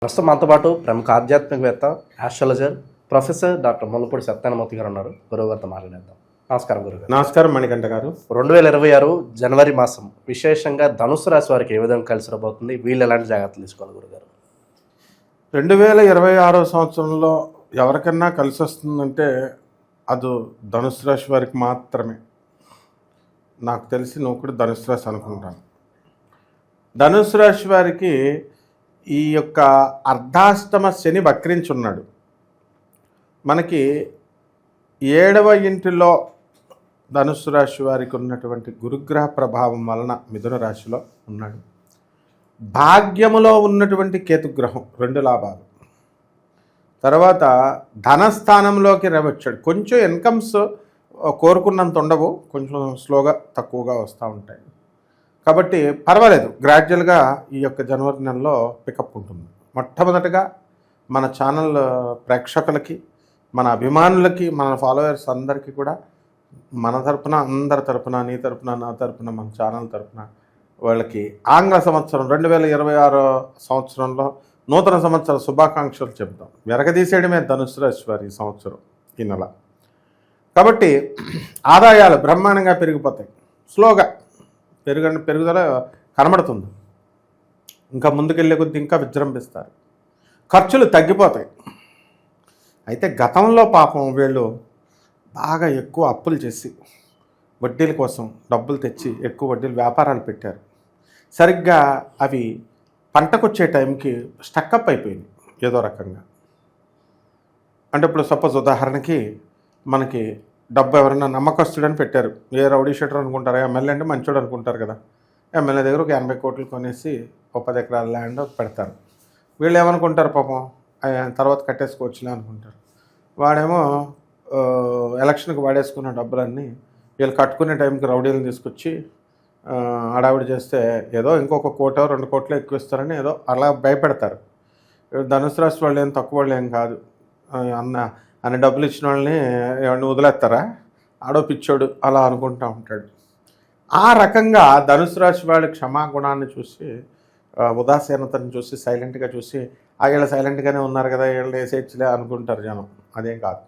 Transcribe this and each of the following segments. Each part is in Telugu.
ప్రస్తుతం మనతో పాటు ప్రముఖ ఆధ్యాత్మికవేత్త astrologer professor doctor Mullapudi Satyanarayana Murthy గారు ఉన్నారు. గురువుగారితో మాట్లాడేద్దాం. నమస్కారం గురుగారు. నమస్కారం మణికంఠ గారు. 2026 జనవరి మాసం విశేషంగా ధనుసు రాశి వారికి ఏ విధంగా కలిసి రాబోతుంది, వీళ్ళు ఎలాంటి జాగ్రత్తలు తీసుకోవాలి గురుగారు? 2026 సంవత్సరంలో ఎవరికన్నా కలిసి వస్తుందంటే అది ధనుసు రాశి వారికి మాత్రమే. నాకు తెలిసి నువ్వు కూడా ధనుసు రాశి అనుకుంటాను. ధనుసు రాశి వారికి ఈ యొక్క అర్ధాష్టమ శని వక్రించున్నాడు. మనకి 7వ ఇంటిలో ధనుసు రాశి వారికి ఉన్నటువంటి గురుగ్రహ ప్రభావం వలన మిథున రాశిలో ఉన్నాడు. భాగ్యములో ఉన్నటువంటి కేతుగ్రహం 2 లాభాలు. తర్వాత ధనస్థానంలోకి వచ్చాడు. కొంచెం ఇన్కమ్స్ కోరుకున్నంత ఉండవు, కొంచెం స్లోగా తక్కువగా వస్తూ ఉంటాయి. కాబట్టి పర్వాలేదు, గ్రాడ్యువల్గా ఈ యొక్క జనవరి నెలలో పికప్ ఉంటుంది. మొట్టమొదటిగా మన ఛానల్ ప్రేక్షకులకి, మన అభిమానులకి, మన ఫాలోవర్స్ అందరికీ కూడా మన తరపున, అందరి తరపున, నీ తరపున, నా తరపున, మన ఛానల్ తరపున వాళ్ళకి ఆంగ్ల సంవత్సరం 2026 సంవత్సరంలో నూతన సంవత్సర శుభాకాంక్షలు చెబుతాం. వెరగదీసేయడమే ధనుసు రాశి వారి ఈ సంవత్సరం, ఈ నెల. కాబట్టి ఆదాయాలు బ్రహ్మాండంగా పెరిగిపోతాయి. స్లోగా పెరుగుదల కనబడుతుంది. ఇంకా ముందుకెళ్ళే కొద్దీ ఇంకా విజృంభిస్తారు. ఖర్చులు తగ్గిపోతాయి. అయితే గతంలో పాపం వీళ్ళు బాగా ఎక్కువ అప్పులు చేసి వడ్డీల కోసం డబ్బులు తెచ్చి ఎక్కువ వడ్డీలు వ్యాపారాలు పెట్టారు. సరిగ్గా అవి పంటకొచ్చే టైంకి స్టక్అప్ అయిపోయింది ఏదో రకంగా. అంటే ఇప్పుడు సపోజ్ ఉదాహరణకి మనకి డబ్బు ఎవరైనా నమ్మకస్తుడని పెట్టారు. ఏ రౌడీ షీటర్ అనుకుంటారా, ఎమ్మెల్యే అంటే మంచోడు అనుకుంటారు కదా. ఎమ్మెల్యే దగ్గర ఒక 80 కోట్లు కొనేసి ఒక 10 ఎకరాల ల్యాండ్ పెడతారు. వీళ్ళు ఏమనుకుంటారు, పాపం తర్వాత కట్టేసుకోవచ్చులే అనుకుంటారు. వాడేమో ఎలక్షన్కి వాడేసుకున్న డబ్బులన్నీ వీళ్ళు కట్టుకునే టైంకి రౌడీలను తీసుకొచ్చి హడావిడి చేస్తే ఏదో ఇంకొక 1 కోటో 2 కోట్లు ఎక్కువ ఇస్తారని ఏదో అలా భయపెడతారు. ధనుసు రాశి వాళ్ళు ఏం తక్కువ వాళ్ళు ఏం కాదు. అన్ని డబ్బులు ఇచ్చిన వాళ్ళని ఎవరిని వదిలేస్తారా, ఆడో పిచ్చోడు అలా అనుకుంటూ ఉంటాడు. ఆ రకంగా ధనుసు రాశి వాళ్ళ క్షమాగుణాన్ని చూసి, ఉదాసీనతను చూసి, సైలెంట్గా చూసి వీళ్ళు సైలెంట్గానే ఉన్నారు కదా, వీళ్ళు వేసేయచ్చులే అనుకుంటారు జనం. అదేం కాదు.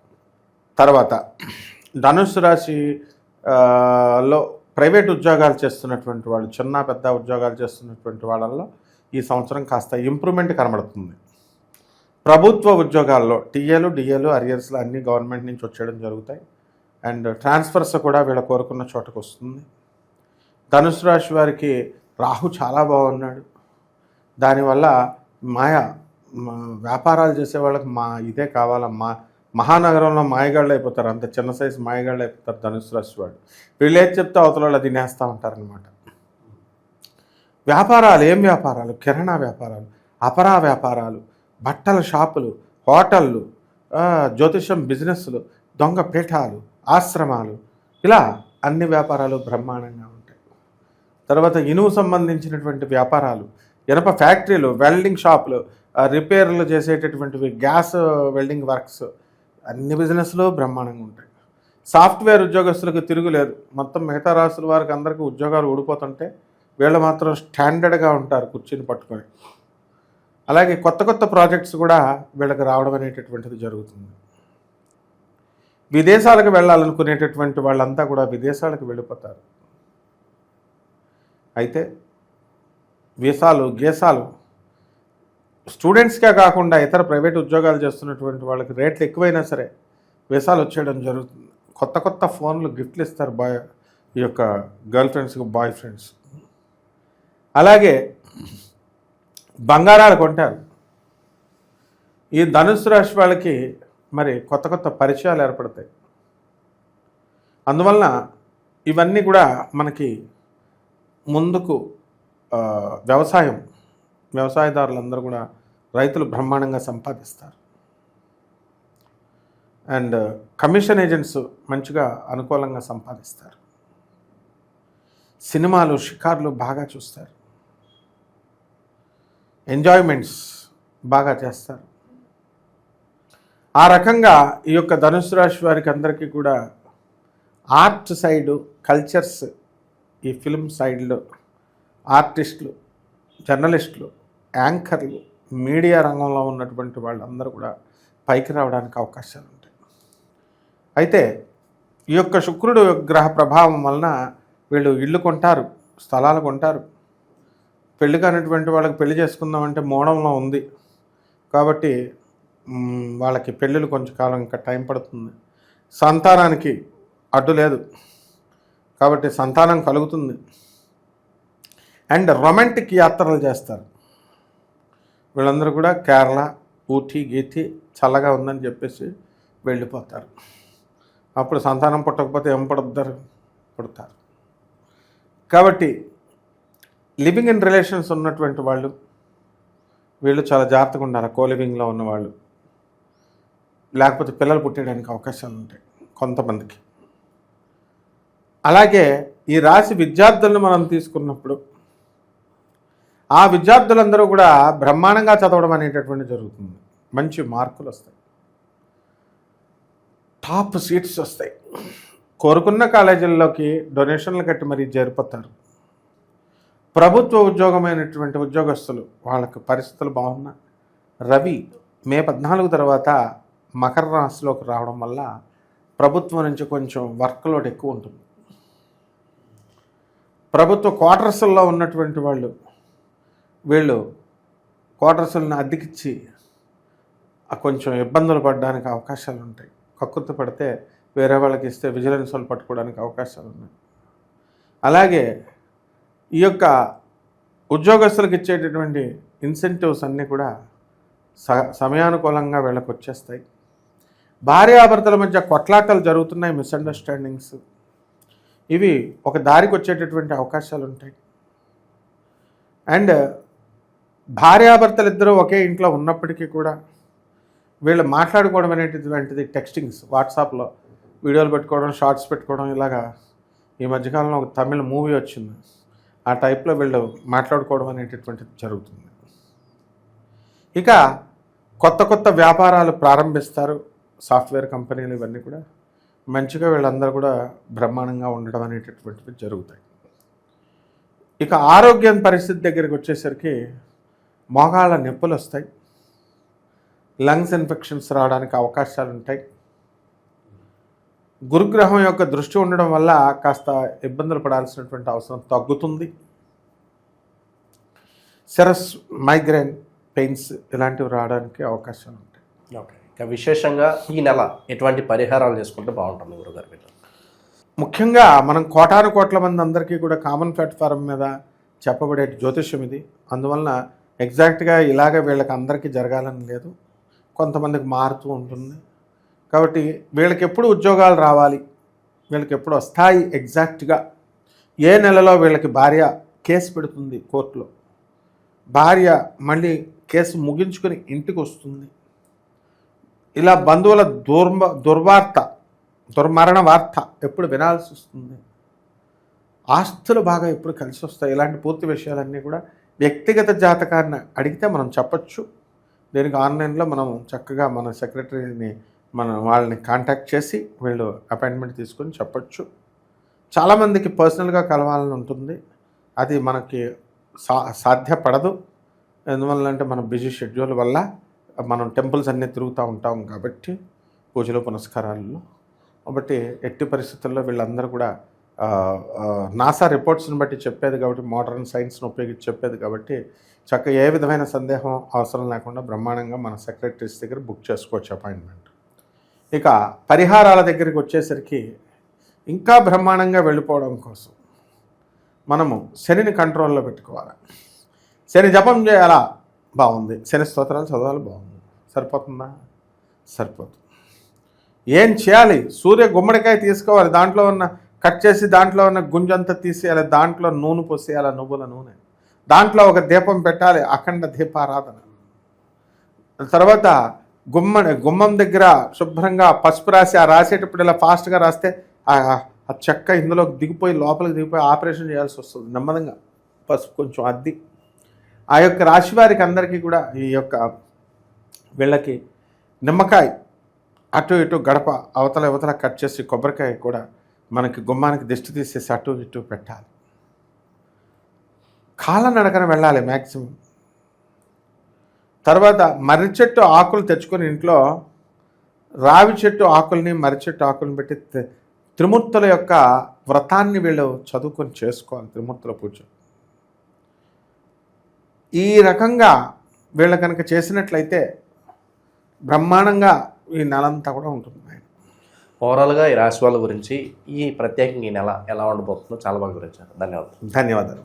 తర్వాత ధనుసు రాశి లో ప్రైవేట్ ఉద్యోగాలు చేస్తున్నటువంటి వాళ్ళు, చిన్న పెద్ద ఉద్యోగాలు చేస్తున్నటువంటి వాళ్ళల్లో ఈ సంవత్సరం కాస్త ఇంప్రూవ్మెంట్ కనబడుతుంది. ప్రభుత్వ ఉద్యోగాల్లో టీఏలు, డిఏలు, అరియర్స్లు అన్నీ గవర్నమెంట్ నుంచి వచ్చేయడం జరుగుతాయి. అండ్ ట్రాన్స్ఫర్స్ కూడా వీళ్ళ కోరుకున్న చోటకు వస్తుంది. ధనుసు రాశి వారికి రాహు చాలా బాగున్నాడు. దానివల్ల వ్యాపారాలు చేసే వాళ్ళకి ఇదే కావాలమ్మా, మహానగరంలో మాయగాళ్ళు అయిపోతారు. అంత చిన్న సైజు మాయగాళ్ళు అయిపోతారు ధనుసు రాశి వాళ్ళు. వీళ్ళు ఏది చెప్తే అవతల వాళ్ళు అది తినేస్తూ ఉంటారనమాట. వ్యాపారాలు ఏం వ్యాపారాలు? కిరాణా వ్యాపారాలు, అపరా వ్యాపారాలు, బట్టల షాపులు, హోటళ్ళు, జ్యోతిషం బిజినెస్లు, దొంగ పీఠాలు, ఆశ్రమాలు, ఇలా అన్ని వ్యాపారాలు బ్రహ్మాండంగా ఉంటాయి. తర్వాత ఇనుము సంబంధించినటువంటి వ్యాపారాలు, ఇనప ఫ్యాక్టరీలు, వెల్డింగ్ షాపులు, రిపేర్లు చేసేటటువంటివి, గ్యాస్ వెల్డింగ్ వర్క్స్, అన్ని బిజినెస్లు బ్రహ్మాండంగా ఉంటాయి. సాఫ్ట్వేర్ ఉద్యోగస్తులకు తిరుగులేదు. మొత్తం మిగతా రాష్ట్రాల వారికి అందరికీ ఉద్యోగాలు ఊడిపోతుంటే వీళ్ళు మాత్రం స్టాండర్డ్గా ఉంటారు కుర్చీని పట్టుకొని. అలాగే కొత్త కొత్త ప్రాజెక్ట్స్ కూడా వీళ్ళకి రావడం అనేటటువంటిది జరుగుతుంది. విదేశాలకు వెళ్ళాలనుకునేటటువంటి వాళ్ళంతా కూడా విదేశాలకు వెళ్ళిపోతారు. అయితే గీసాలు స్టూడెంట్స్కే కాకుండా ఇతర ప్రైవేట్ ఉద్యోగాలు చేస్తున్నటువంటి వాళ్ళకి రేట్లు ఎక్కువైనా సరే వీసాలు వచ్చేయడం జరుగుతుంది. కొత్త కొత్త ఫోన్లు గిఫ్ట్లు ఇస్తారు ఈ యొక్క గర్ల్ ఫ్రెండ్స్కి, బాయ్ ఫ్రెండ్స్. అలాగే బంగారాలు కొంటారు. ఈ ధనుసు రాశి వాళ్ళకి మరి కొత్త కొత్త పరిచయాలు ఏర్పడతాయి. అందువలన ఇవన్నీ కూడా మనకి ముందుకు వ్యవసాయదారులందరూ కూడా, రైతులు బ్రహ్మాండంగా సంపాదిస్తారు. అండ్ కమిషన్ ఏజెంట్స్ మంచిగా అనుకూలంగా సంపాదిస్తారు. సినిమాలు, షికార్లు బాగా చూస్తారు. ఎంజాయ్మెంట్స్ బాగా చేస్తారు. ఆ రకంగా ఈ యొక్క ధనుసు రాశి వారికి అందరికీ కూడా ఆర్ట్ సైడు, కల్చర్స్, ఈ ఫిల్మ్ సైడ్లో ఆర్టిస్టులు, జర్నలిస్టులు, యాంకర్లు, మీడియా రంగంలో ఉన్నటువంటి వాళ్ళందరూ కూడా పైకి రావడానికి అవకాశాలు ఉంటాయి. అయితే ఈ యొక్క శుక్రుడు గ్రహ ప్రభావం వలన వీళ్ళు ఇళ్ళు కొంటారు, స్థలాలు కొంటారు. పెళ్లి కానటువంటి వాళ్ళకి పెళ్లి చేసుకుందామంటే మోడంలో ఉంది కాబట్టి వాళ్ళకి పెళ్ళిళ్ళు కొంచెం కాలం ఇంకా టైం పడుతుంది. సంతానానికి అడ్డు లేదు కాబట్టి సంతానం కలుగుతుంది. అండ్ రొమాంటిక్ యాత్రలు చేస్తారు వీళ్ళందరూ కూడా. కేరళ, ఊటీ, గీతి చల్లగా ఉందని చెప్పేసి వెళ్ళిపోతారు. అప్పుడు సంతానం పుట్టకపోతే ఏం పుడతారు. కాబట్టి లివింగ్ ఇన్ రిలేషన్స్ ఉన్నటువంటి వాళ్ళు వీళ్ళు చాలా జాగ్రత్తగా ఉండాలి. కోలివింగ్లో ఉన్నవాళ్ళు, లేకపోతే పిల్లలు పుట్టేయడానికి అవకాశాలు ఉంటాయి కొంతమందికి. అలాగే ఈ రాశి విద్యార్థులను మనం తీసుకున్నప్పుడు ఆ విద్యార్థులందరూ కూడా బ్రహ్మాండంగా చదవడం అనేటటువంటి జరుగుతుంది. మంచి మార్కులు వస్తాయి, టాప్ సీట్స్ వస్తాయి. కోరుకున్న కాలేజీల్లోకి డొనేషన్లు కట్టి మరీ చేరిపోతారు. ప్రభుత్వ ఉద్యోగమైనటువంటి ఉద్యోగస్తులు వాళ్ళకి పరిస్థితులు బాగున్నా రవి మే 14 తర్వాత మకర రాశిలోకి రావడం వల్ల ప్రభుత్వం నుంచి కొంచెం వర్క్ లోడ్ ఎక్కువ ఉంటుంది. ప్రభుత్వ క్వార్టర్స్లో ఉన్నటువంటి వీళ్ళు క్వార్టర్స్లను అద్దెకిచ్చి కొంచెం ఇబ్బందులు పడడానికి అవకాశాలు ఉంటాయి. కక్కుర్తి పడితే వేరే వాళ్ళకి ఇస్తే విజిలెన్స్ వాళ్ళు పట్టుకోవడానికి అవకాశాలు ఉన్నాయి. అలాగే ఈ యొక్క ఉద్యోగస్తులకు ఇచ్చేటటువంటి ఇన్సెంటివ్స్ అన్నీ కూడా సమయానుకూలంగా వీళ్ళకి వచ్చేస్తాయి. భార్యాభర్తల మధ్య కొట్లాటలు జరుగుతున్నాయి, మిస్అండర్స్టాండింగ్స్, ఇవి ఒక దారికి వచ్చేటటువంటి అవకాశాలు ఉంటాయి. అండ్ భార్యాభర్తలు ఇద్దరూ ఒకే ఇంట్లో ఉన్నప్పటికీ కూడా వీళ్ళు మాట్లాడుకోవడం అనేటువంటిది టెక్స్టింగ్స్, వాట్సాప్లో వీడియోలు పెట్టుకోవడం, షార్ట్స్ పెట్టుకోవడం, ఇలాగా ఈ మధ్యకాలంలో ఒక తమిళ మూవీ వచ్చింది, ఆ టైప్లో వీళ్ళు మాట్లాడుకోవడం అనేటటువంటిది జరుగుతుంది. ఇక కొత్త కొత్త వ్యాపారాలు ప్రారంభిస్తారు, సాఫ్ట్వేర్ కంపెనీలు, ఇవన్నీ కూడా మంచిగా వీళ్ళందరూ కూడా బ్రహ్మాండంగా ఉండడం అనేటటువంటివి జరుగుతాయి. ఇక ఆరోగ్యం పరిస్థితి దగ్గరికి వచ్చేసరికి మోకాళ్ళ నొప్పులు వస్తాయి, లంగ్స్ ఇన్ఫెక్షన్స్ రావడానికి అవకాశాలు ఉంటాయి. గురుగ్రహం యొక్క దృష్టి ఉండడం వల్ల కాస్త ఇబ్బందులు పడాల్సినటువంటి అవసరం తగ్గుతుంది. సిరస్, మైగ్రేన్ పెయిన్స్ ఇలాంటివి రావడానికి అవకాశాలు ఉంటాయి. ఓకే, ఇక విశేషంగా ఈ నెల ఎటువంటి పరిహారాలు చేసుకుంటే బాగుంటుంది గురుగారు మీరు? ముఖ్యంగా మనం కోటాను కోట్ల మంది అందరికీ కూడా కామన్ ప్లాట్ఫారం మీద చెప్పబడే జ్యోతిష్యం ఇది. అందువలన ఎగ్జాక్ట్గా ఇలాగ వీళ్ళకి అందరికీ జరగాలని లేదు, కొంతమందికి మారుతూ ఉంటుంది. కాబట్టి వీళ్ళకి ఎప్పుడు ఉద్యోగాలు రావాలి, వీళ్ళకి ఎప్పుడు వస్తాయి, ఎగ్జాక్ట్గా ఏ నెలలో వీళ్ళకి భార్య కేసు పెడుతుంది కోర్టులో, భార్య మళ్ళీ కేసు ముగించుకొని ఇంటికి వస్తుంది, ఇలా బంధువుల దుర్మరణ వార్త ఎప్పుడు వినాల్సి వస్తుంది, ఆస్తులు బాగా ఎప్పుడు కలిసి వస్తాయి, ఇలాంటి పూర్తి విషయాలన్నీ కూడా వ్యక్తిగత జాతకాన్ని అడిగితే మనం చెప్పచ్చు. దీనికి ఆన్లైన్లో మనం చక్కగా మన సెక్రటరీని వాళ్ళని కాంటాక్ట్ చేసి వీళ్ళు అపాయింట్మెంట్ తీసుకొని చెప్పచ్చు. చాలామందికి పర్సనల్గా కలవాలని ఉంటుంది, అది మనకి సాధ్యపడదు. ఎందువల్లంటే మన బిజీ షెడ్యూల్ వల్ల మనం టెంపుల్స్ అన్నీ తిరుగుతూ ఉంటాం కాబట్టి, పూజలు పునస్కారాల్లో. కాబట్టి ఎట్టి పరిస్థితుల్లో వీళ్ళందరూ కూడా నాసా రిపోర్ట్స్ని బట్టి చెప్పేది కాబట్టి, మోడర్న్ సైన్స్ని ఉపయోగించి చెప్పేది కాబట్టి చక్కగా ఏ విధమైన సందేహం అవసరం లేకుండా బ్రహ్మాండంగా మన సెక్రటరీస్ దగ్గర బుక్ చేసుకోవచ్చు అపాయింట్మెంట్. ఇక పరిహారాల దగ్గరికి వచ్చేసరికి ఇంకా బ్రహ్మాండంగా వెళ్ళిపోవడం కోసం మనము శనిని కంట్రోల్లో పెట్టుకోవాలి. శని జపం చేయాలా, బాగుంది. శని స్తోత్రాలు చదవాలి, బాగుంది. సరిపోతుందా? సరిపోతుంది. ఏం చేయాలి? సూర్య గుమ్మడికాయ తీసుకోవాలి, దాంట్లో ఉన్న కట్ చేసి దాంట్లో ఉన్న గుంజంతా తీసేయాలి, దాంట్లో నూనె పోసేయాలి, నువ్వుల నూనె, దాంట్లో ఒక దీపం పెట్టాలి, అఖండ దీపారాధన. తర్వాత గుమ్మం దగ్గర శుభ్రంగా పసుపు రాసి, ఆ రాసేటప్పుడు ఇలా ఫాస్ట్గా రాస్తే ఆ చెక్క ఇందులోకి దిగిపోయి లోపలికి దిగిపోయి ఆపరేషన్ చేయాల్సి వస్తుంది. నెమ్మదిగా పసుపు కొంచెం అద్ది ఆ యొక్క రాశి వారికి అందరికీ కూడా ఈ యొక్క వీళ్ళకి నిమ్మకాయ అటు ఇటు గడప అవతల కట్ చేసి కొబ్బరికాయ కూడా మనకి గుమ్మానికి దిష్టి తీసేసి అటు ఇటు పెట్టాలి. కాళ్ళ నడకన వెళ్ళాలి మ్యాక్సిమం. తర్వాత మర్రి చెట్టు ఆకులు తెచ్చుకొని ఇంట్లో రావి చెట్టు ఆకుల్ని మర్రి చెట్టు ఆకుల్ని పెట్టి త్రిమూర్తుల యొక్క వ్రతాన్ని వీళ్ళు చదువుకొని చేసుకోవాలి. త్రిమూర్తుల పూజ ఈ రకంగా వీళ్ళు కనుక చేసినట్లయితే బ్రహ్మాండంగా ఈ నెలంతా కూడా ఉంటుంది. ఓవరాల్గా ఈ రాశి వాళ్ళ గురించి ఈ ప్రత్యేకంగా ఈ నెల ఎలా ఉండబోతుందో చాలా బాగా వివరించారు. ధన్యవాదాలు. ధన్యవాదాలు.